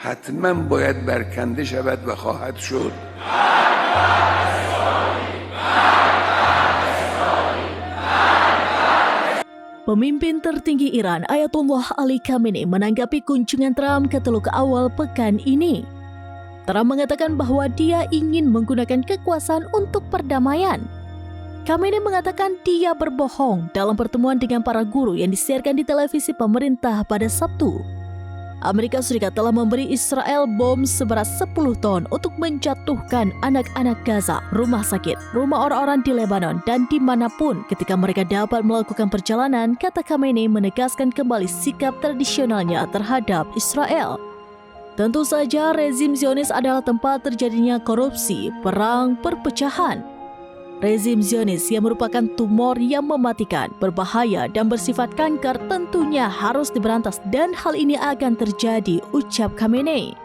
حتما باید برکنده شود و خواهد شد. Pemimpin tertinggi Iran, Ayatollah Ali Khamenei, menanggapi kunjungan Trump ke Teluk awal pekan ini. Trump mengatakan bahwa dia ingin menggunakan kekuasaan untuk perdamaian. Khamenei mengatakan dia berbohong dalam pertemuan dengan para guru yang disiarkan di televisi pemerintah pada Sabtu. Amerika Serikat telah memberi Israel bom seberat 10 ton untuk menjatuhkan anak-anak Gaza, rumah sakit, rumah orang-orang di Lebanon, dan dimanapun ketika mereka dapat melakukan perjalanan, kata Khamenei menegaskan kembali sikap tradisionalnya terhadap Israel. Tentu saja rezim Zionis adalah tempat terjadinya korupsi, perang, perpecahan. Rezim Zionis yang merupakan tumor yang mematikan, berbahaya, dan bersifat kanker tentunya harus diberantas dan hal ini akan terjadi, ucap Khamenei.